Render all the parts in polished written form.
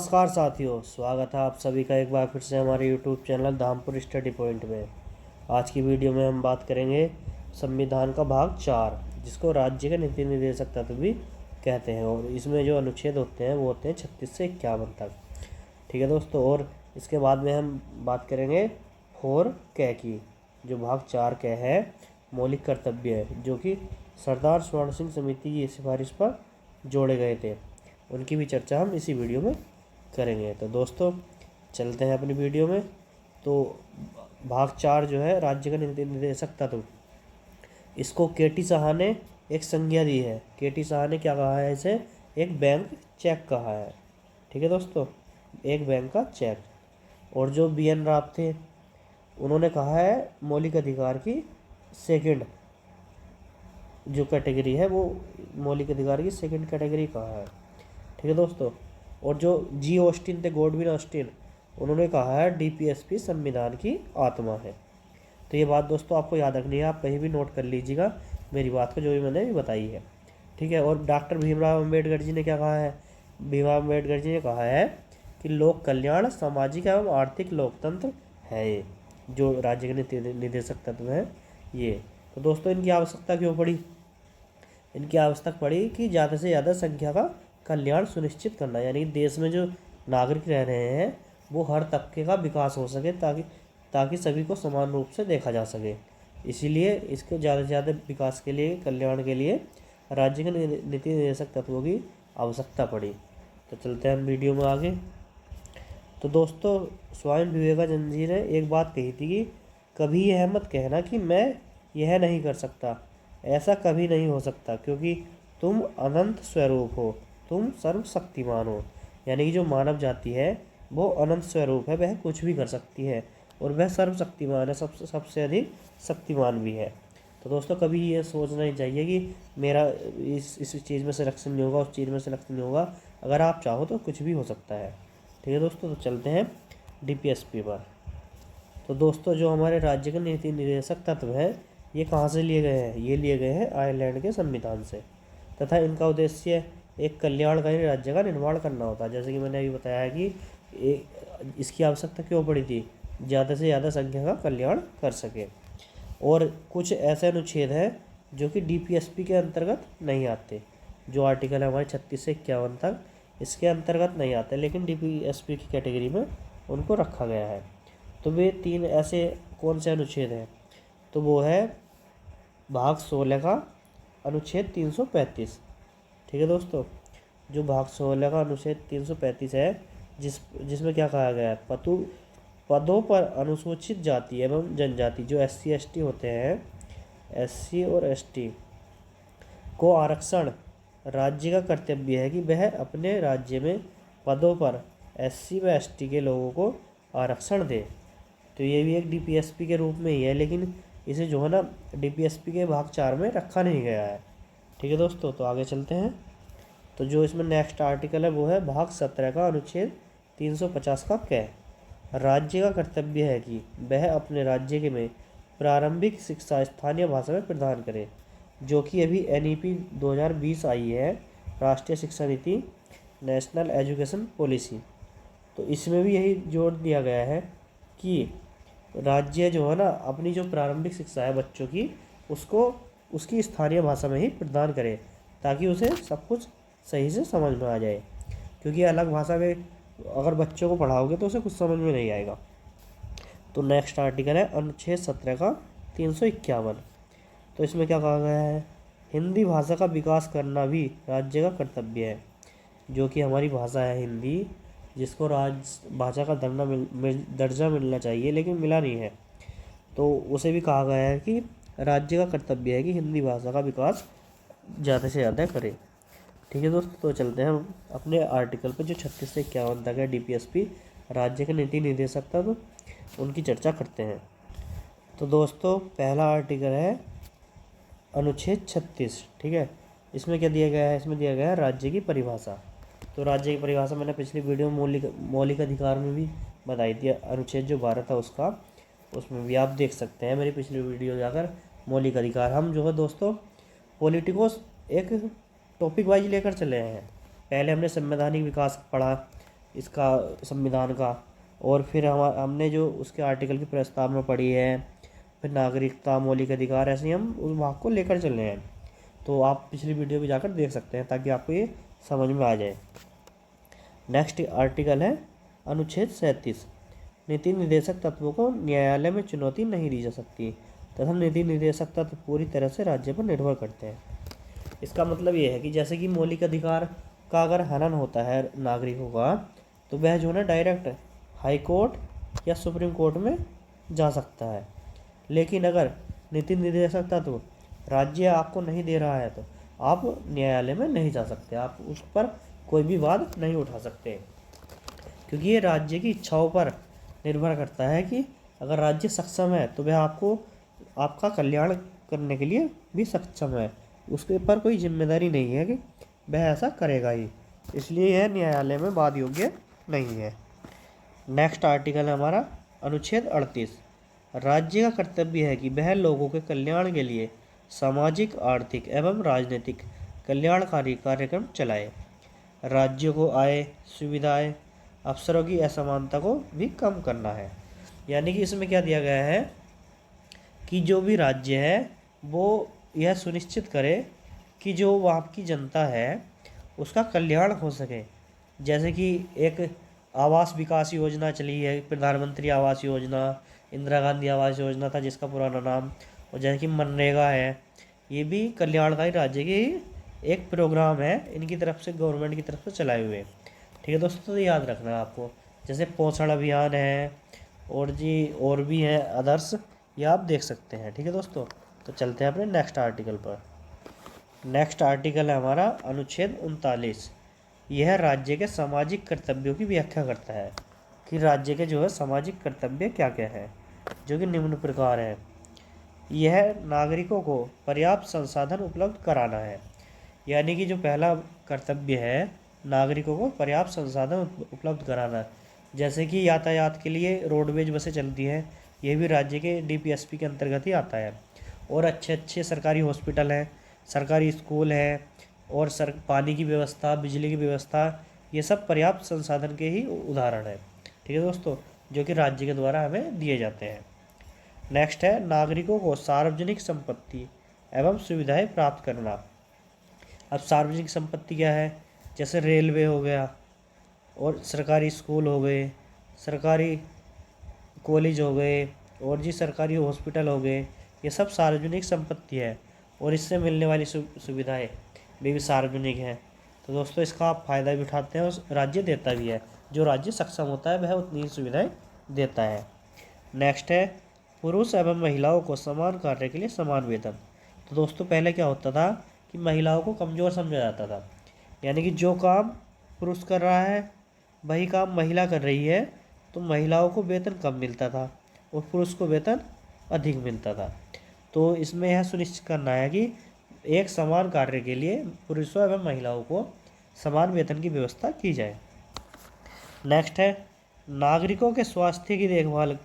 नमस्कार साथियों, स्वागत है आप सभी का एक बार फिर से हमारे YouTube channel Dhampur study point में। आज की वीडियो में हम बात करेंगे संविधान का भाग 4, जिसको राज्य का नीति निर्देशक तत्व भी कहते हैं। और इसमें जो अनुच्छेद होते हैं वो होते हैं 36 से 51 तक। ठीक है दोस्तों। और इसके बाद में हम बात करेंगे 4 क की, जो भाग 4 क है, मौलिक कर्तव्य है, जो कि सरदार स्वर्ण सिंह समिति की सिफारिश पर जोड़े गए थे। उनकी भी चर्चा हम इसी वीडियो में करेंगे। तो दोस्तों चलते हैं अपनी वीडियो में। तो भाग 4 जो है राज्य का नीति निर्देशक तत्व, इसको के.टी. साहा ने एक संज्ञा दी है। के.टी. साहा ने क्या कहा है, इसे एक बैंक चेक कहा है। ठीक है दोस्तों, एक बैंक का चेक। और जो बी.एन. राव थे, उन्होंने कहा है मौलिक अधिकार की सेकंड जो कैटेगरी है वो मौलिक अधिकार की सेकंड कैटेगरी कहा है। ठीक है दोस्तों। और जो जी ऑस्टिन थे, गॉडविन ऑस्टिन, उन्होंने कहा है डीपीएसपी संविधान की आत्मा है। तो ये बात दोस्तों आपको याद रखनी है, आप कहीं भी नोट कर लीजिएगा मेरी बात को, जो भी मैंने बताई है। ठीक है। और डॉक्टर भीमराव अम्बेडकर जी ने क्या कहा है, भीमराव अम्बेडकर जी ने कहा है कि लोक कल्याण, सामाजिक एवं आर्थिक लोकतंत्र है ये, जो राज्य के नीति निर्देशक तत्व है ये। तो दोस्तों इनकी आवश्यकता क्यों पड़ी, इनकी आवश्यकता पड़ी कि ज़्यादा से ज़्यादा संख्या का कल्याण सुनिश्चित करना, यानी देश में जो नागरिक रह रहे हैं वो हर तबके का विकास हो सके, ताकि सभी को समान रूप से देखा जा सके। इसीलिए इसके ज़्यादा से ज़्यादा विकास के लिए, कल्याण के लिए राज्य के नीति निर्देशक तत्वों की आवश्यकता पड़ी। तो चलते हैं हम वीडियो में आगे। तो दोस्तों स्वामी विवेकानंद जी ने एक बात कही थी कि कभी यह मत कहना कि मैं यह नहीं कर सकता, ऐसा कभी नहीं हो सकता, क्योंकि तुम अनंत स्वरूप हो, तुम सर्वशक्तिमान हो। यानी कि जो मानव जाति है वो अनंत स्वरूप है, वह कुछ भी कर सकती है और वह सर्वशक्तिमान है, सबसे अधिक शक्तिमान भी है। तो दोस्तों कभी ये सोचना नहीं चाहिए कि मेरा इस चीज़ में सिलेक्शन नहीं होगा, उस चीज़ में सिलेक्शन नहीं होगा। अगर आप चाहो तो कुछ भी हो सकता है। ठीक है दोस्तों। तो चलते हैं डीपीएसपी पर। तो दोस्तों जो हमारे राज्य के नीति निर्देशक तत्व हैं, ये कहाँ से लिए गए हैं, ये लिए गए हैं आयरलैंड के संविधान से, तथा इनका उद्देश्य एक कल्याणकारी राज्य का निर्माण करना होता है। जैसे कि मैंने अभी बताया है कि इसकी आवश्यकता क्यों पड़ी थी, ज़्यादा से ज़्यादा संख्या का कल्याण कर सके। और कुछ ऐसे अनुच्छेद हैं जो कि डीपीएसपी के अंतर्गत नहीं आते, जो आर्टिकल है हमारे 36 से 51 तक इसके अंतर्गत नहीं आते, लेकिन डीपीएसपी की कैटेगरी में उनको रखा गया है। तो वे 3 ऐसे कौन से अनुच्छेद हैं, तो वो है भाग 16 का अनुच्छेद 335। ठीक है दोस्तों। जो भाग 16 का अनुच्छेद 335 है, जिसमें क्या कहा गया है, पदों पर अनुसूचित जाति एवं जनजाति जो एससी एसटी होते हैं, एससी और एसटी को आरक्षण राज्य का कर्तव्य है कि वह अपने राज्य में पदों पर एससी व एसटी के लोगों को आरक्षण दे। तो ये भी एक डीपीएसपी के रूप में ही है, लेकिन इसे जो है ना डीपीएसपी के भाग 4 में रखा नहीं गया है। ठीक है दोस्तों। तो आगे चलते हैं। तो जो इसमें नेक्स्ट आर्टिकल है वो है भाग 17 का अनुच्छेद 350 का क। राज्य का कर्तव्य है कि वह अपने राज्य के में प्रारंभिक शिक्षा स्थानीय भाषा में प्रदान करे, जो कि अभी एनईपी 2020 आई है, राष्ट्रीय शिक्षा नीति, नेशनल एजुकेशन पॉलिसी। तो इसमें भी यही जोर दिया गया है कि राज्य जो है ना अपनी जो प्रारंभिक शिक्षा है बच्चों की, उसको उसकी स्थानीय भाषा में ही प्रदान करे, ताकि उसे सब कुछ सही से समझ में आ जाए। क्योंकि अलग भाषा में अगर बच्चों को पढ़ाओगे तो उसे कुछ समझ में नहीं आएगा। तो नेक्स्ट आर्टिकल है अनुच्छेद 17 का 351। तो इसमें क्या कहा गया है, हिंदी भाषा का विकास करना भी राज्य का कर्तव्य है। जो कि हमारी भाषा है हिंदी, जिसको भाषा का दर्जा मिलना चाहिए लेकिन मिला नहीं है, तो उसे भी कहा गया है कि राज्य का कर्तव्य है कि हिंदी भाषा का विकास ज़्यादा से ज़्यादा करे। ठीक है दोस्तों। तो चलते हैं हम अपने आर्टिकल पर, जो 36 से 51 तक है डीपीएसपी, राज्य के नीति निर्देशक तत्व, उनकी चर्चा करते हैं। तो दोस्तों पहला आर्टिकल है अनुच्छेद 36। ठीक है। इसमें क्या दिया गया है, इसमें दिया गया है राज्य की परिभाषा। तो राज्य की परिभाषा मैंने पिछली वीडियो में मौलिक अधिकार में भी बताई थी, अनुच्छेद जो 12 था उसका, उसमें भी आप देख सकते हैं मेरी पिछली वीडियो जाकर। मौलिक अधिकार हम जो है दोस्तों पॉलिटिकोस एक टॉपिक वाइज लेकर चले हैं। पहले हमने संवैधानिक विकास पढ़ा, इसका संविधान का। और फिर हमने जो उसके आर्टिकल की प्रस्तावना पढ़ी है, फिर नागरिकता, मौलिक अधिकार, ऐसे ही हम उस भाग को लेकर चल रहे हैं। तो आप पिछली वीडियो भी जाकर देख सकते हैं ताकि आपको ये समझ में आ जाए। नेक्स्ट आर्टिकल है अनुच्छेद 37। नीति निर्देशक तत्वों को न्यायालय में चुनौती नहीं दी जा सकती तथा नीति निर्देशक तत्व पूरी तरह से राज्य पर निर्भर करते हैं। इसका मतलब ये है कि जैसे कि मौलिक अधिकार का अगर हनन होता है नागरिकों का, तो वह जो है ना डायरेक्ट हाई कोर्ट या सुप्रीम कोर्ट में जा सकता है। लेकिन अगर नीति निर्देशक तत्व राज्य आपको नहीं दे रहा है तो आप न्यायालय में नहीं जा सकते, आप उस पर कोई भी वाद नहीं उठा सकते, क्योंकि ये राज्य की इच्छाओं पर निर्भर करता है कि अगर राज्य सक्षम है तो वह आपको आपका कल्याण करने के लिए भी सक्षम है, उसके ऊपर कोई जिम्मेदारी नहीं है कि वह ऐसा करेगा ही, इसलिए यह न्यायालय में वाद योग्य नहीं है। नेक्स्ट आर्टिकल है हमारा अनुच्छेद 38। राज्य का कर्तव्य है कि वह लोगों के कल्याण के लिए सामाजिक, आर्थिक एवं राजनीतिक कल्याणकारी कार्यक्रम चलाए। राज्य को आय, सुविधाएं, अवसरों की असमानता को भी कम करना है। यानी कि इसमें क्या दिया गया है कि जो भी राज्य है वो यह सुनिश्चित करे कि जो वहाँ की जनता है उसका कल्याण हो सके। जैसे कि एक आवास विकास योजना चली है, प्रधानमंत्री आवास योजना, इंदिरा गांधी आवास योजना था जिसका पुराना नाम, और जैसे कि मनरेगा है, ये भी कल्याणकारी राज्य की एक प्रोग्राम है, इनकी तरफ से, गवर्नमेंट की तरफ से चलाए हुए। ठीक है दोस्तों, तो याद रखना है आपको। जैसे पोषण अभियान है और और भी हैं अदर्स, ये आप देख सकते हैं। ठीक है दोस्तों, तो चलते हैं अपने नेक्स्ट आर्टिकल पर। नेक्स्ट आर्टिकल है हमारा अनुच्छेद 39। यह राज्य के सामाजिक कर्तव्यों की व्याख्या करता है कि राज्य के जो है सामाजिक कर्तव्य क्या क्या है, जो कि निम्न प्रकार है। यह नागरिकों को पर्याप्त संसाधन उपलब्ध कराना है। यानी कि जो पहला कर्तव्य है नागरिकों को पर्याप्त संसाधन उपलब्ध कराना, जैसे कि यातायात के लिए रोडवेज बसें चलती हैं, यह भी राज्य के डीपीएसपी के अंतर्गत ही आता है। और अच्छे अच्छे सरकारी हॉस्पिटल हैं, सरकारी स्कूल हैं, और पानी की व्यवस्था, बिजली की व्यवस्था, ये सब पर्याप्त संसाधन के ही उदाहरण हैं। ठीक है दोस्तों, जो कि राज्य के द्वारा हमें दिए जाते हैं। नेक्स्ट है नागरिकों को सार्वजनिक संपत्ति एवं सुविधाएं प्राप्त करना। अब सार्वजनिक संपत्ति क्या है, जैसे रेलवे हो गया, और सरकारी स्कूल हो गए, सरकारी कॉलेज हो गए, और जी सरकारी हॉस्पिटल हो गए, ये सब सार्वजनिक संपत्ति है, और इससे मिलने वाली सुविधाएं भी सार्वजनिक हैं। तो दोस्तों इसका आप फ़ायदा भी उठाते हैं और राज्य देता भी है। जो राज्य सक्षम होता है वह उतनी सुविधाएं देता है। नेक्स्ट है पुरुष एवं महिलाओं को समान कार्य के लिए समान वेतन। तो दोस्तों पहले क्या होता था कि महिलाओं को कमज़ोर समझा जाता था, यानी कि जो काम पुरुष कर रहा है वही काम महिला कर रही है, तो महिलाओं को वेतन कम मिलता था और पुरुष को वेतन अधिक मिलता था। तो इसमें यह सुनिश्चित करना है कि एक समान कार्य के लिए पुरुषों एवं महिलाओं को समान वेतन की व्यवस्था की जाए। नेक्स्ट है नागरिकों के स्वास्थ्य की देखभाल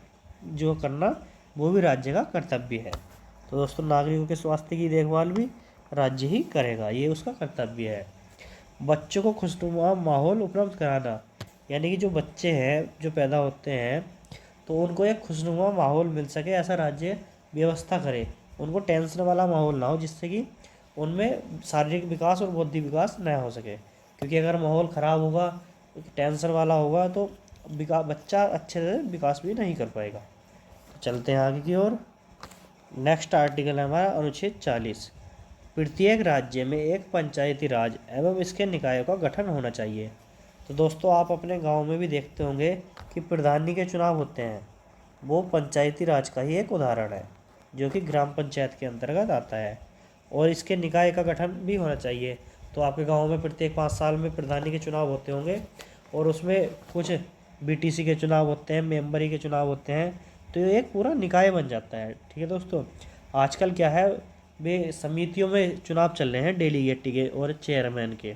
जो करना, वो भी राज्य का कर्तव्य है। तो दोस्तों नागरिकों के स्वास्थ्य की देखभाल भी राज्य ही करेगा, ये उसका कर्तव्य है। बच्चों को खुशनुमा माहौल उपलब्ध कराना, यानी कि जो बच्चे हैं जो पैदा होते हैं तो उनको एक खुशनुमा माहौल मिल सके, ऐसा राज्य व्यवस्था करे, उनको टेंशन वाला माहौल ना हो, जिससे कि उनमें शारीरिक विकास और बौद्धिक विकास न हो सके। क्योंकि अगर माहौल ख़राब होगा, टेंशन वाला होगा, तो बच्चा अच्छे से विकास भी नहीं कर पाएगा। तो चलते हैं आगे की ओर। नेक्स्ट आर्टिकल है हमारा अनुच्छेद 40। प्रत्येक राज्य में एक पंचायती राज एवं इसके निकायों का गठन होना चाहिए। तो दोस्तों आप अपने गांव में भी देखते होंगे कि प्रधानी के चुनाव होते हैं, वो पंचायती राज का ही एक उदाहरण है, जो कि ग्राम पंचायत के अंतर्गत आता है। और इसके निकाय का गठन भी होना चाहिए। तो आपके गांव में प्रत्येक 5 साल में प्रधानी के चुनाव होते होंगे, और उसमें कुछ बीटीसी के चुनाव होते हैं, मेंबरी के चुनाव होते हैं, तो ये एक पूरा निकाय बन जाता है। ठीक है दोस्तों, आजकल क्या है, वे समितियों में चुनाव चल रहे हैं डेलीगेट के और चेयरमैन के,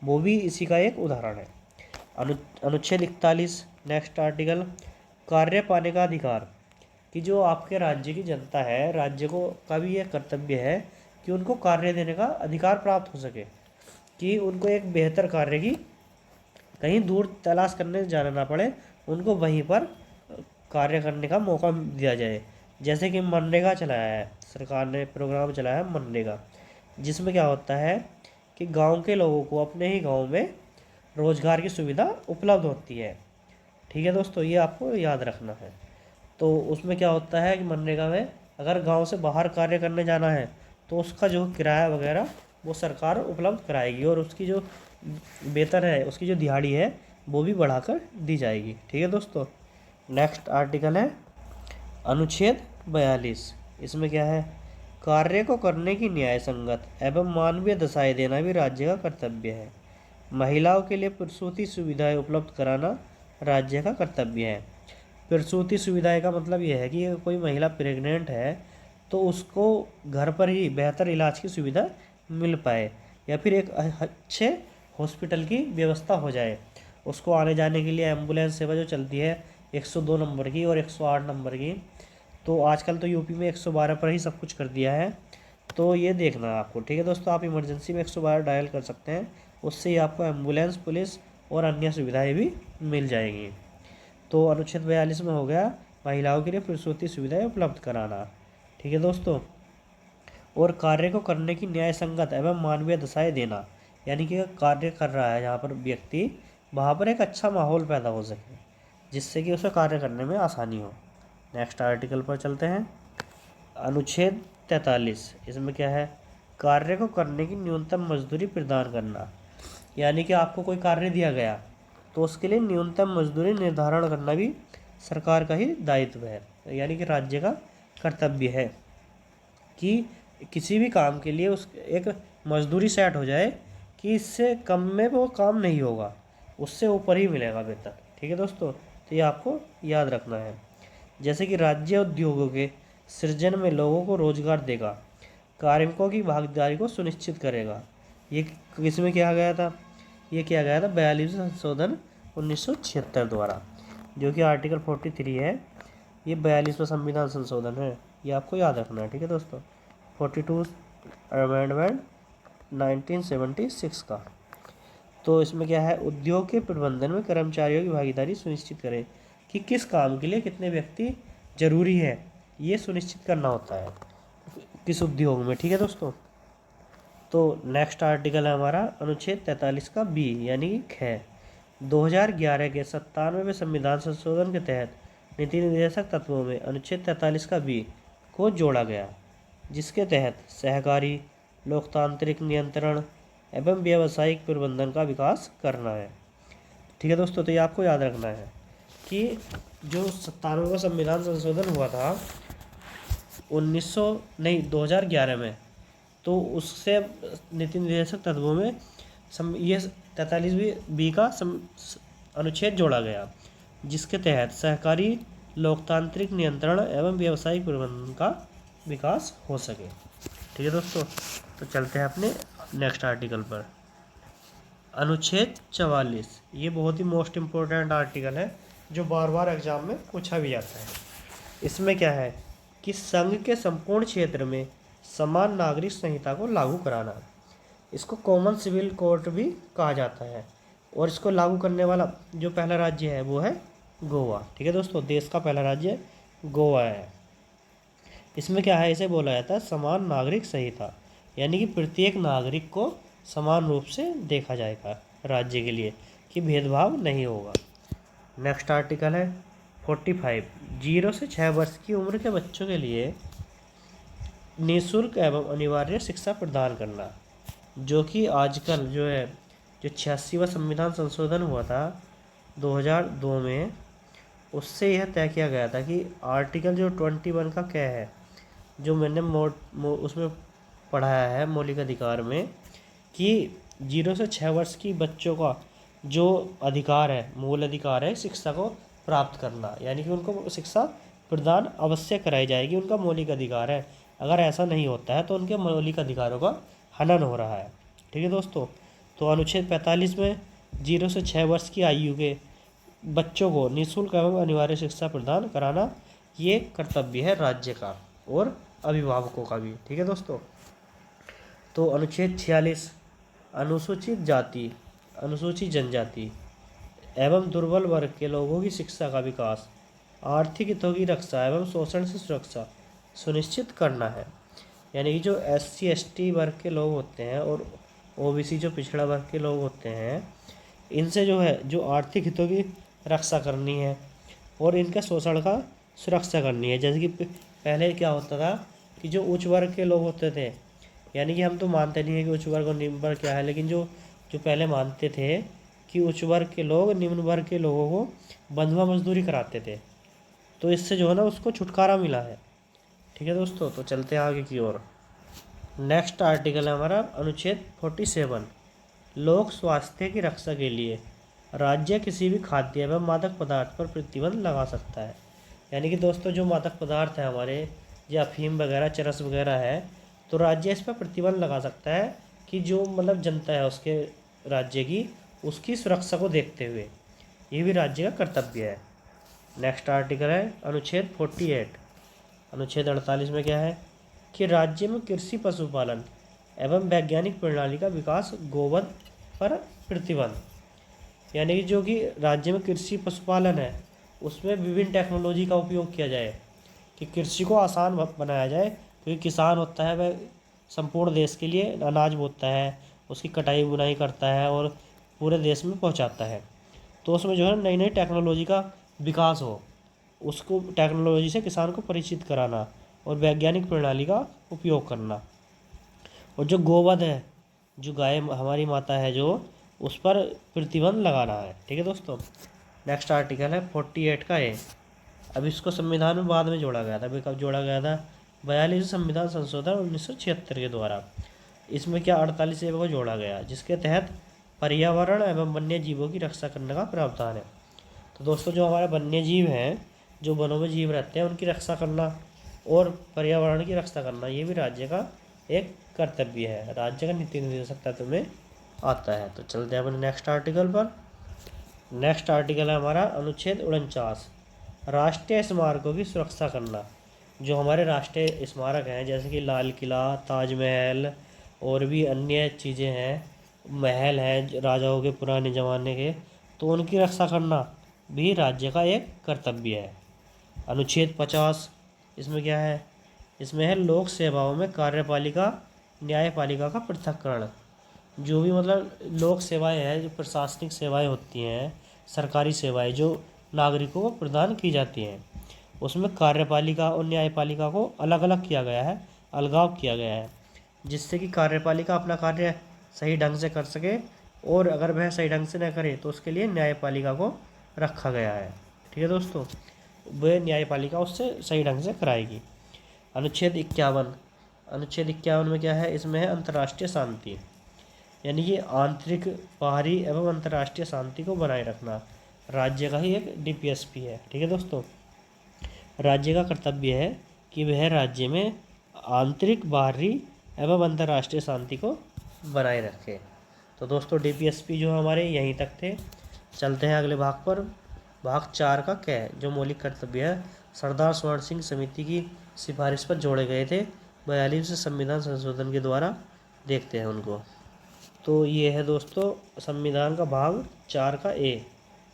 वो भी इसी का एक उदाहरण है। अनुच्छेद 41 नेक्स्ट आर्टिकल कार्य पाने का अधिकार, कि जो आपके राज्य की जनता है, राज्य को का भी यह कर्तव्य है कि उनको कार्य देने का अधिकार प्राप्त हो सके, कि उनको एक बेहतर कार्य की कहीं दूर तलाश करने जाना ना पड़े, उनको वहीं पर कार्य करने का मौका दिया जाए। जैसे कि मनरेगा चलाया है सरकार ने, प्रोग्राम चलाया है मनरेगा, जिसमें क्या होता है कि गांव के लोगों को अपने ही गांव में रोजगार की सुविधा उपलब्ध होती है। ठीक है दोस्तों, ये आपको याद रखना है। तो उसमें क्या होता है कि मनरेगा में अगर गांव से बाहर कार्य करने जाना है तो उसका जो किराया वगैरह वो सरकार उपलब्ध कराएगी, और उसकी जो वेतन है, उसकी जो दिहाड़ी है, वो भी बढ़ाकर दी जाएगी। ठीक है दोस्तों, नेक्स्ट आर्टिकल है अनुच्छेद 42। इसमें क्या है, कार्य को करने की न्याय संगत एवं मानवीय दशाएं देना भी राज्य का कर्तव्य है। महिलाओं के लिए प्रसूति सुविधाएं उपलब्ध कराना राज्य का कर्तव्य है। प्रसूति सुविधाएं का मतलब यह है कि कोई महिला प्रेग्नेंट है तो उसको घर पर ही बेहतर इलाज की सुविधा मिल पाए, या फिर एक अच्छे हॉस्पिटल की व्यवस्था हो जाए। उसको आने जाने के लिए एम्बुलेंस सेवा जो चलती है 102 नंबर की और 108 नंबर की, तो आजकल तो यूपी में 112 पर ही सब कुछ कर दिया है, तो ये देखना है आपको। ठीक है दोस्तों, आप इमरजेंसी में 112 डायल कर सकते हैं, उससे ही आपको एम्बुलेंस, पुलिस और अन्य सुविधाएं भी मिल जाएंगी। तो अनुच्छेद 42 में हो गया महिलाओं के लिए प्रसूति सुविधाएं उपलब्ध कराना। ठीक है दोस्तों, और कार्य को करने की न्याय संगत एवं मानवीय दशाएं देना, यानी कि कार्य कर रहा है जहाँ पर व्यक्ति, वहाँ पर एक अच्छा माहौल पैदा हो सके जिससे कि उसे कार्य करने में आसानी हो। नेक्स्ट आर्टिकल पर चलते हैं, अनुच्छेद 43। इसमें क्या है, कार्य को करने की न्यूनतम मजदूरी प्रदान करना, यानी कि आपको कोई कार्य दिया गया तो उसके लिए न्यूनतम मजदूरी निर्धारण करना भी सरकार का ही दायित्व है, यानी कि राज्य का कर्तव्य है कि किसी भी काम के लिए उस एक मजदूरी सेट हो जाए कि इससे कम में वो काम नहीं होगा, उससे ऊपर ही मिलेगा वेतन। ठीक है दोस्तों, तो ये आपको याद रखना है। जैसे कि राज्य उद्योगों के सृजन में लोगों को रोजगार देगा, कार्मिकों की भागीदारी को सुनिश्चित करेगा। ये किस में किया गया था, ये किया गया था 42 संशोधन 1976 द्वारा, जो कि आर्टिकल 43 है। ये 42वां संविधान संशोधन है, ये आपको याद रखना है। ठीक है दोस्तों, 42 अमेंडमेंट 1976 का। तो इसमें क्या है, उद्योग के प्रबंधन में कर्मचारियों की भागीदारी सुनिश्चित करें कि किस काम के लिए कितने व्यक्ति जरूरी है, ये सुनिश्चित करना होता है किस उद्योग में। ठीक है दोस्तों, तो नेक्स्ट आर्टिकल है हमारा अनुच्छेद 43 का बी, यानी कि ख। 2011 के 97वें संविधान संशोधन के तहत नीति निर्देशक तत्वों में अनुच्छेद 43 का बी को जोड़ा गया, जिसके तहत सहकारी, लोकतांत्रिक नियंत्रण एवं व्यावसायिक प्रबंधन का विकास करना है। ठीक है दोस्तों, तो ये आपको याद रखना है कि जो 97वां संविधान संशोधन हुआ था 2011 में, तो उससे नीति निर्देशक तत्वों में ये 43वीं बी का अनुच्छेद जोड़ा गया, जिसके तहत सहकारी, लोकतांत्रिक नियंत्रण एवं व्यावसायिक प्रबंधन का विकास हो सके। ठीक है दोस्तों, तो चलते हैं अपने नेक्स्ट आर्टिकल पर, अनुच्छेद 44। ये बहुत ही मोस्ट इम्पोर्टेंट आर्टिकल है जो बार बार एग्जाम में पूछा भी जाता है। इसमें क्या है कि संघ के संपूर्ण क्षेत्र में समान नागरिक संहिता को लागू कराना, इसको कॉमन सिविल कोड भी कहा जाता है, और इसको लागू करने वाला जो पहला राज्य है वो है गोवा। ठीक है दोस्तों, देश का पहला राज्य गोवा है। इसमें क्या है, इसे बोला जाता है समान नागरिक संहिता, यानी कि प्रत्येक नागरिक को समान रूप से देखा जाएगा राज्य के लिए, कि भेदभाव नहीं होगा। नेक्स्ट आर्टिकल है 45। 0 से 6 वर्ष की उम्र के बच्चों के लिए निःशुल्क एवं अनिवार्य शिक्षा प्रदान करना, जो कि आजकल जो है जो 86वां संविधान संशोधन हुआ था 2002 में, उससे यह तय किया गया था कि आर्टिकल जो 21 का क्या है, जो मैंने उसमें पढ़ाया है मौलिक अधिकार में, कि 0 से 6 वर्ष की बच्चों का जो अधिकार है, मूल अधिकार है शिक्षा को प्राप्त करना, यानी कि उनको शिक्षा प्रदान अवश्य कराई जाएगी, उनका मौलिक अधिकार है। अगर ऐसा नहीं होता है तो उनके मौलिक अधिकारों का हनन हो रहा है। ठीक है दोस्तों, तो अनुच्छेद 45 में 0 से 6 वर्ष की आयु के बच्चों को निःशुल्क एवं अनिवार्य शिक्षा प्रदान कराना ये कर्तव्य है राज्य का और अभिभावकों का भी। ठीक है दोस्तों, तो अनुच्छेद 46 अनुसूचित जाति, अनुसूचित जनजाति, एवं दुर्बल वर्ग के लोगों की शिक्षा का विकास, आर्थिक हितों की रक्षा एवं शोषण से सुरक्षा सुनिश्चित करना है। यानी कि जो SC ST वर्ग के लोग होते हैं और OBC जो पिछड़ा वर्ग के लोग होते हैं, इनसे जो है जो आर्थिक हितों की रक्षा करनी है और इनके शोषण का सुरक्षा करनी है। जैसे कि पहले क्या होता था कि जो उच्च वर्ग के लोग होते थे, यानी कि हम तो मानते नहीं है कि उच्च वर्ग और निम्न वर्ग क्या है, लेकिन जो जो पहले मानते थे कि उच्च वर्ग के लोग निम्न वर्ग के लोगों को बंधुआ मजदूरी कराते थे, तो इससे जो है ना उसको छुटकारा मिला है। ठीक है दोस्तों, तो चलते हैं आगे की ओर। नेक्स्ट आर्टिकल है हमारा अनुच्छेद 47, लोक स्वास्थ्य की रक्षा के लिए राज्य किसी भी खाद्य एवं मादक पदार्थ पर प्रतिबंध लगा सकता है। यानी कि दोस्तों जो मादक पदार्थ है हमारे, या अफीम वगैरह चरस वगैरह है, तो राज्य इस पर प्रतिबंध लगा सकता है कि जो मतलब जनता है उसके राज्य की, उसकी सुरक्षा को देखते हुए ये भी राज्य का कर्तव्य है। नेक्स्ट आर्टिकल है अनुच्छेद 48। अनुच्छेद 48 में क्या है कि राज्य में कृषि पशुपालन एवं वैज्ञानिक प्रणाली का विकास, गोवध पर प्रतिबंध। यानी कि जो कि राज्य में कृषि पशुपालन है उसमें विभिन्न टेक्नोलॉजी का उपयोग किया जाए कि कृषि को आसान बनाया जाए, क्योंकि किसान होता है वह संपूर्ण देश के लिए अनाज बोता है, उसकी कटाई बुनाई करता है और पूरे देश में पहुंचाता है। तो उसमें जो है नई नई टेक्नोलॉजी का विकास हो, उसको टेक्नोलॉजी से किसान को परिचित कराना और वैज्ञानिक प्रणाली का उपयोग करना। और जो गोवध है, जो गाय हमारी माता है, जो उस पर प्रतिबंध लगाना है। ठीक है दोस्तों। नेक्स्ट आर्टिकल है 48 का ए। अब इसको संविधान में बाद में जोड़ा गया था। अभी कब जोड़ा गया था? 42 संविधान संशोधन 1976 के द्वारा। इसमें क्या 48 ए को जोड़ा गया, जिसके तहत पर्यावरण एवं वन्य जीवों की रक्षा करने का प्रावधान है। तो दोस्तों जो हमारे वन्य जीव हैं, जो वनों में जीव रहते हैं, उनकी रक्षा करना और पर्यावरण की रक्षा करना, ये भी राज्य का एक कर्तव्य है। राज्य का नीति निर्देशक तत्व में आता है। तो चलते हैं अपने नेक्स्ट आर्टिकल पर। नेक्स्ट आर्टिकल है हमारा अनुच्छेद 49, राष्ट्रीय स्मारकों की सुरक्षा करना। जो हमारे राष्ट्रीय स्मारक हैं जैसे कि लाल किला, ताजमहल और भी अन्य चीज़ें हैं, महल हैं राजाओं के पुराने ज़माने के, तो उनकी रक्षा करना भी राज्य का एक कर्तव्य है। अनुच्छेद 50, इसमें क्या है? इसमें है लोक सेवाओं में कार्यपालिका न्यायपालिका का पृथक्करण। जो भी मतलब लोक सेवाएं हैं, जो प्रशासनिक सेवाएं होती हैं, सरकारी सेवाएं जो नागरिकों को प्रदान की जाती हैं, उसमें कार्यपालिका और न्यायपालिका को अलग अलग किया गया है, अलगाव किया गया है, जिससे कि कार्यपालिका अपना कार्य सही ढंग से कर सके और अगर वह सही ढंग से न करे तो उसके लिए न्यायपालिका को रखा गया है। ठीक है दोस्तों, वह न्यायपालिका उससे सही ढंग से कराएगी। अनुच्छेद 51। अनुच्छेद 51 में क्या है? इसमें है अंतर्राष्ट्रीय शांति, यानी कि आंतरिक, बाहरी एवं अंतर्राष्ट्रीय शांति को बनाए रखना राज्य का ही एक DPSP है। ठीक है दोस्तों, राज्य का कर्तव्य है कि वह राज्य में आंतरिक, बाहरी एवं अंतर्राष्ट्रीय शांति को बनाए रखे। तो दोस्तों DPSP जो हमारे यहीं तक थे। चलते हैं अगले भाग पर। भाग 4 का क्या है? जो मौलिक कर्तव्य है सरदार स्वर्ण सिंह समिति की सिफारिश पर जोड़े गए थे 42वें संविधान संशोधन के द्वारा। देखते हैं उनको। तो ये है दोस्तों संविधान का भाग 4 का ए,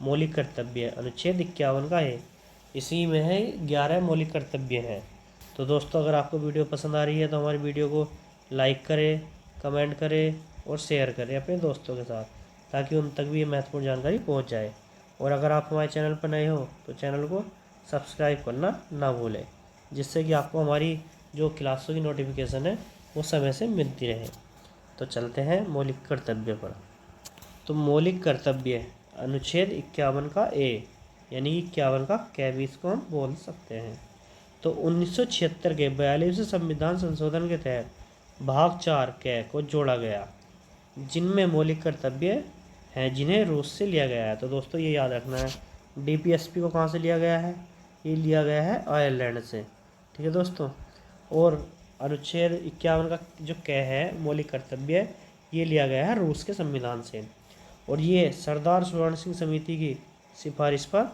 मौलिक कर्तव्य, अनुच्छेद 51 का ए। इसी में है 11 मौलिक कर्तव्य हैं। तो दोस्तों अगर आपको वीडियो पसंद आ रही है तो हमारी वीडियो को लाइक करें, कमेंट करें और शेयर करें अपने दोस्तों के साथ, ताकि उन तक भी ये महत्वपूर्ण जानकारी पहुंच जाए। और अगर आप हमारे चैनल पर नए हो तो चैनल को सब्सक्राइब करना ना भूलें, जिससे कि आपको हमारी जो क्लासों की नोटिफिकेशन है वो समय से मिलती रहे। तो चलते हैं मौलिक कर्तव्य पर। तो मौलिक कर्तव्य अनुच्छेद 51 का ए, यानी 51 का कै भी इसको हम बोल सकते हैं। तो 1976 के 42वें संविधान संशोधन के तहत भाग 4 कै को जोड़ा गया, जिनमें मौलिक कर्तव्य हैं जिन्हें रूस से लिया गया है। तो दोस्तों ये याद रखना है, DPSP को कहाँ से लिया गया है? ये लिया गया है आयरलैंड से। ठीक है दोस्तों। और अनुच्छेद 51 का जो कै है मौलिक कर्तव्य, ये लिया गया है रूस के संविधान से, और ये सरदार स्वर्ण सिंह समिति की सिफारिश पर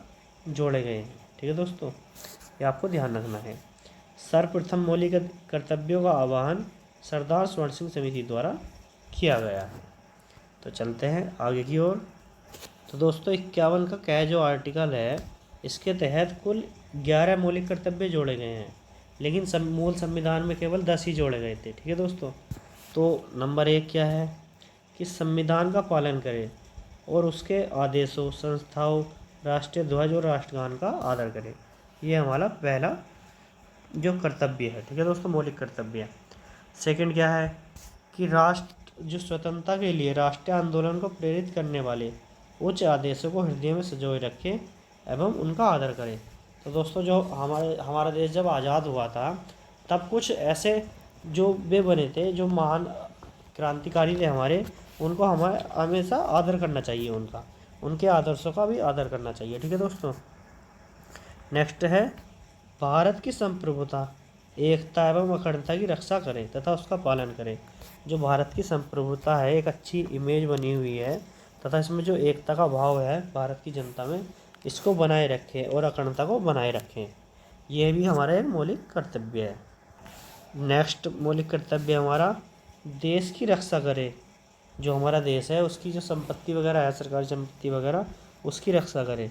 जोड़े गए हैं। ठीक है दोस्तों, ये आपको ध्यान रखना है। सर्वप्रथम मौलिक कर्तव्यों का आह्वान सरदार स्वर्ण सिंह समिति द्वारा किया गया है। तो चलते हैं आगे की ओर। तो दोस्तों 51 का क्या जो आर्टिकल है, इसके तहत कुल 11 मौलिक कर्तव्य जोड़े गए हैं, लेकिन मूल संविधान में केवल 10 ही जोड़े गए थे। ठीक है दोस्तों। तो नंबर 1 क्या है कि संविधान का पालन करें और उसके आदेशों, संस्थाओं, राष्ट्रीय ध्वज और राष्ट्रगान का आदर करें। ये हमारा पहला जो कर्तव्य है। ठीक है दोस्तों, मौलिक कर्तव्य। सेकंड क्या है कि राष्ट्र जो स्वतंत्रता के लिए राष्ट्रीय आंदोलन को प्रेरित करने वाले उच्च आदेशों को हृदय में संजोए रखें एवं उनका आदर करें। तो दोस्तों जो हमारा देश जब आज़ाद हुआ था, तब कुछ ऐसे जो वे बने थे, जो महान क्रांतिकारी थे हमारे, उनको हमें हमेशा आदर करना चाहिए, उनके आदर्शों का भी आदर करना चाहिए। ठीक है दोस्तों। नेक्स्ट है भारत की संप्रभुता, एकता एवं अखंडता की रक्षा करें तथा उसका पालन करें। जो भारत की संप्रभुता है, एक अच्छी इमेज बनी हुई है, तथा इसमें जो एकता का भाव है भारत की जनता में, इसको बनाए रखें और अखंडता को बनाए रखें। यह भी हमारा एक मौलिक कर्तव्य है। नेक्स्ट मौलिक कर्तव्य हमारा देश की रक्षा करें। जो हमारा देश है उसकी जो संपत्ति वगैरह है, सरकारी संपत्ति वगैरह, उसकी रक्षा करें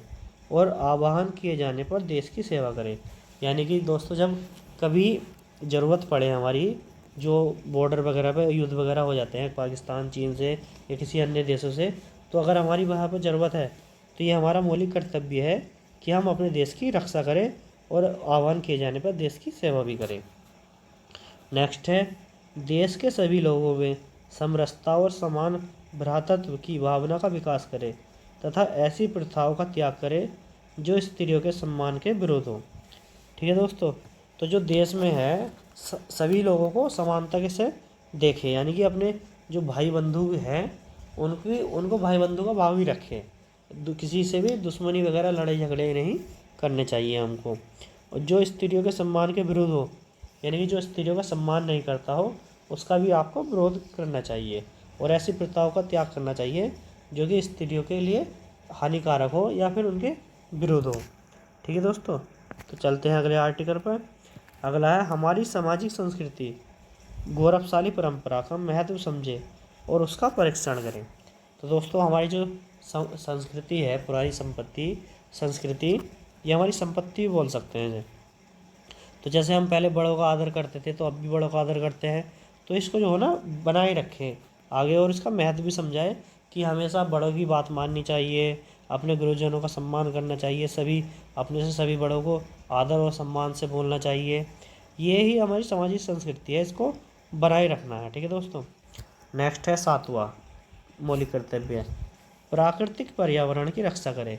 और आह्वान किए जाने पर देश की सेवा करें। यानी कि दोस्तों जब कभी ज़रूरत पड़े हमारी, जो बॉर्डर वगैरह पे युद्ध वगैरह हो जाते हैं पाकिस्तान, चीन से या किसी अन्य देशों से, तो अगर हमारी वहाँ पर ज़रूरत है तो ये हमारा मौलिक कर्तव्य है कि हम अपने देश की रक्षा करें और आह्वान किए जाने पर देश की सेवा भी करें। नेक्स्ट है देश के सभी लोगों में समरसता और समान भ्रातृत्व की भावना का विकास करें तथा ऐसी प्रथाओं का त्याग करें जो स्त्रियों के सम्मान के विरोध हो। ठीक है दोस्तों। तो जो देश में है सभी लोगों को समानता के से देखें, यानी कि अपने जो भाई बंधु हैं उनको भाई बंधु का भाव ही रखें। किसी से भी दुश्मनी वगैरह, लड़ाई झगड़े नहीं करने चाहिए हमको। और जो स्त्रियों के सम्मान के विरुद्ध हो, यानी कि जो स्त्रियों का सम्मान नहीं करता हो, उसका भी आपको विरोध करना चाहिए और ऐसी प्रथाओं का त्याग करना चाहिए जो कि स्त्रियों के लिए हानिकारक हो या फिर उनके विरुद्ध हो। ठीक है दोस्तों। तो चलते हैं अगले आर्टिकल पर। अगला है हमारी सामाजिक संस्कृति, गौरवशाली परंपरा का महत्व समझे और उसका परीक्षण करें। तो दोस्तों हमारी जो संस्कृति है, पुरानी संस्कृति, ये हमारी संपत्ति बोल सकते हैं इसे। तो जैसे हम पहले बड़ों का आदर करते थे, तो अब भी बड़ों का आदर करते हैं। तो इसको जो है ना बनाए रखें आगे, और इसका महत्व भी समझाए कि हमेशा बड़ों की बात माननी चाहिए, अपने गुरुजनों का सम्मान करना चाहिए, अपने से सभी बड़ों को आदर और सम्मान से बोलना चाहिए। ये ही हमारी सामाजिक संस्कृति है, इसको बनाए रखना है। ठीक है दोस्तों। नेक्स्ट है 7वां मौलिक कर्तव्य, प्राकृतिक पर्यावरण की रक्षा करें।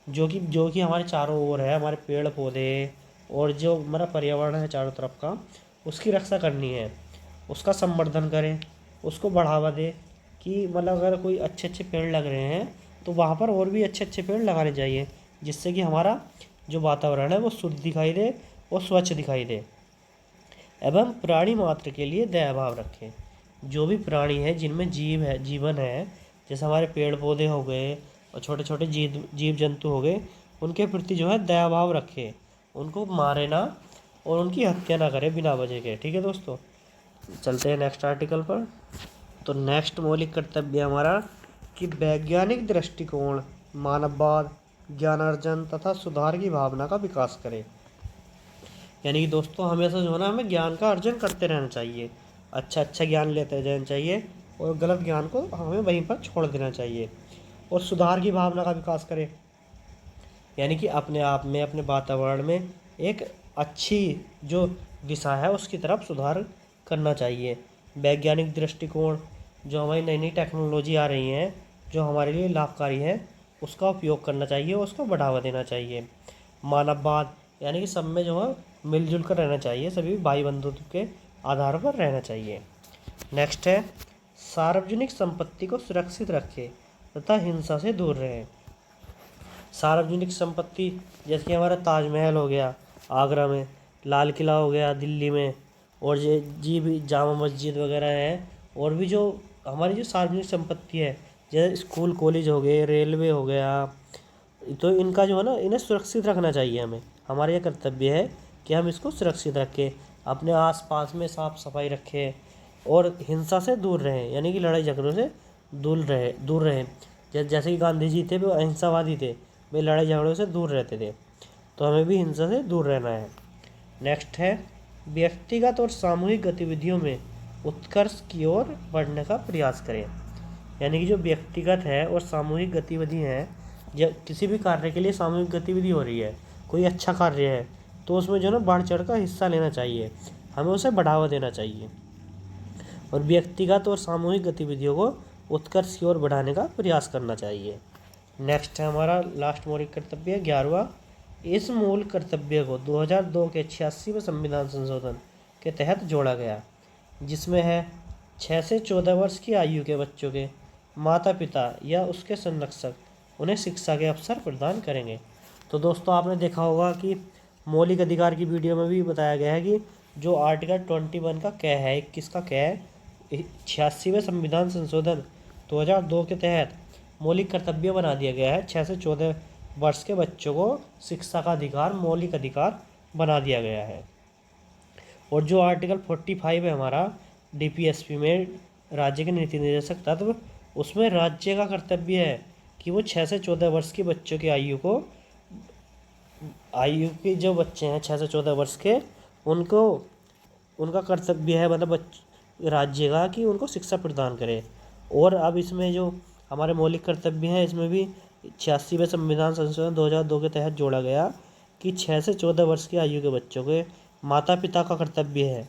जो कि हमारे चारों ओर है, हमारे पेड़ पौधे और जो हमारा पर्यावरण है चारों तरफ का, उसकी रक्षा करनी है, उसका संवर्धन करें, उसको बढ़ावा दें। कि मतलब अगर कोई अच्छे अच्छे पेड़ लग रहे हैं तो वहाँ पर और भी अच्छे अच्छे पेड़ लगाने चाहिए, जिससे कि हमारा जो वातावरण है वो शुद्ध दिखाई दे और स्वच्छ दिखाई दे। एवं प्राणी मात्र के लिए दया भाव रखें। जो भी प्राणी है जिनमें जीवन है, जैसे हमारे पेड़ पौधे हो गए और छोटे छोटे जीव जंतु हो गए, उनके प्रति जो है दया भाव रखें, उनको मारे ना और उनकी हत्या ना करें बिना वजह के। ठीक है दोस्तों। चलते हैं नेक्स्ट आर्टिकल पर। तो नेक्स्ट मौलिक कर्तव्य हमारा कि वैज्ञानिक दृष्टिकोण, मानववाद, ज्ञानार्जन तथा सुधार की भावना का विकास करें। यानी कि दोस्तों हमेशा जो है ना हमें ज्ञान का अर्जन करते रहना चाहिए, अच्छा ज्ञान लेते रहना चाहिए और गलत ज्ञान को हमें वहीं पर छोड़ देना चाहिए। और सुधार की भावना का विकास करें, यानी कि अपने आप में, अपने वातावरण में एक अच्छी जो दिशा है उसकी तरफ सुधार करना चाहिए। वैज्ञानिक दृष्टिकोण, जो हमारी नई नई टेक्नोलॉजी आ रही हैं जो हमारे लिए लाभकारी है, उसका उपयोग करना चाहिए, उसको बढ़ावा देना चाहिए। मानववाद, यानी कि सब में जो है मिलजुल कर रहना चाहिए, सभी भाई बंधुत्व के आधार पर रहना चाहिए। नेक्स्ट है सार्वजनिक संपत्ति को सुरक्षित रखें तथा हिंसा से दूर रहें। सार्वजनिक संपत्ति जैसे कि हमारा ताजमहल हो गया आगरा में, लाल किला हो गया दिल्ली में, और जी भी जामा मस्जिद वगैरह है, और भी जो हमारी जो सार्वजनिक संपत्ति है जैसे स्कूल कॉलेज हो गए, रेलवे हो गया, तो इनका जो है ना इन्हें सुरक्षित रखना चाहिए हमें। हमारा यह कर्तव्य है कि हम इसको सुरक्षित रखें, अपने आसपास में साफ सफाई रखें और हिंसा से दूर रहें, यानी कि लड़ाई झगड़ों से दूर रहें। जैसे कि गांधी जी थे, वो अहिंसावादी थे, वे लड़ाई झगड़ों से दूर रहते थे। तो हमें भी हिंसा से दूर रहना है। नेक्स्ट है, व्यक्तिगत और सामूहिक गतिविधियों में उत्कर्ष की ओर बढ़ने का प्रयास करें। यानी कि जो व्यक्तिगत है और सामूहिक गतिविधि है, जब किसी भी कार्य के लिए सामूहिक गतिविधि हो रही है, कोई अच्छा कार्य है, तो उसमें जो है ना बढ़ चढ़ कर हिस्सा लेना चाहिए, हमें उसे बढ़ावा देना चाहिए और व्यक्तिगत और सामूहिक गतिविधियों को उत्कर्ष की ओर बढ़ाने का प्रयास करना चाहिए। नेक्स्ट है हमारा लास्ट मौलिक कर्तव्य 11वां, इस मूल कर्तव्य को 2002 के 86वें संविधान संशोधन के तहत जोड़ा गया, जिसमें है 6 से 14 वर्ष की आयु के बच्चों के माता पिता या उसके संरक्षक उन्हें शिक्षा के अवसर प्रदान करेंगे। तो दोस्तों आपने देखा होगा कि मौलिक अधिकार की वीडियो में भी बताया गया है कि जो आर्टिकल 21 का क्या है, 21 का क्या है, 86वें संविधान संशोधन 2002 के तहत मौलिक कर्तव्य बना दिया गया है। 6 से 14 वर्ष के बच्चों को शिक्षा का अधिकार मौलिक अधिकार बना दिया गया है। और जो आर्टिकल 45 है हमारा डीपीएसपी में, राज्य के नीति निर्देशक तत्व, उसमें राज्य का कर्तव्य है कि वो 6 से 14 वर्ष के बच्चों की आयु के जो बच्चे हैं 6 से 14 वर्ष के, उनको उनका कर्तव्य है मतलब राज्य का कि उनको शिक्षा प्रदान करे। और अब इसमें जो हमारे मौलिक कर्तव्य हैं, इसमें भी 86वें संविधान संशोधन 2002 के तहत जोड़ा गया कि 6 से 14 वर्ष की आयु के बच्चों के माता पिता का कर्तव्य है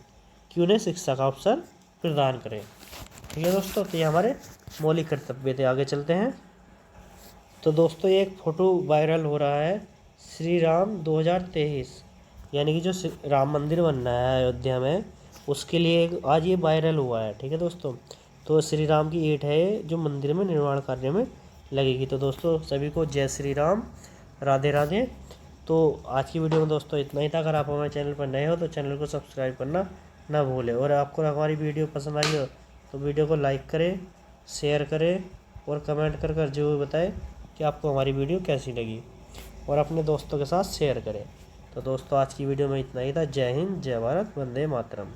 कि उन्हें शिक्षा का अवसर प्रदान करें। ठीक है दोस्तों, तो ये हमारे मौलिक कर्तव्य थे। आगे चलते हैं। तो दोस्तों ये एक फ़ोटो वायरल हो रहा है, श्री राम 2023, यानी कि जो राम मंदिर बन रहा है अयोध्या में, उसके लिए आज ये वायरल हुआ है। ठीक है दोस्तों, तो श्री राम की ईंट है जो मंदिर में निर्माण कार्य में लगेगी। तो दोस्तों सभी को जय श्री राम, राधे राधे। तो आज की वीडियो में दोस्तों इतना ही था। अगर आप हमारे चैनल पर नए हो तो चैनल को सब्सक्राइब करना ना भूलें, और आपको हमारी वीडियो पसंद आई हो तो वीडियो को लाइक करें, शेयर करें और कमेंट कर जरूर बताएं कि आपको हमारी वीडियो कैसी लगी, और अपने दोस्तों के साथ शेयर करें। तो दोस्तों आज की वीडियो में इतना ही था। जय हिंद, जय भारत, वंदे मातरम।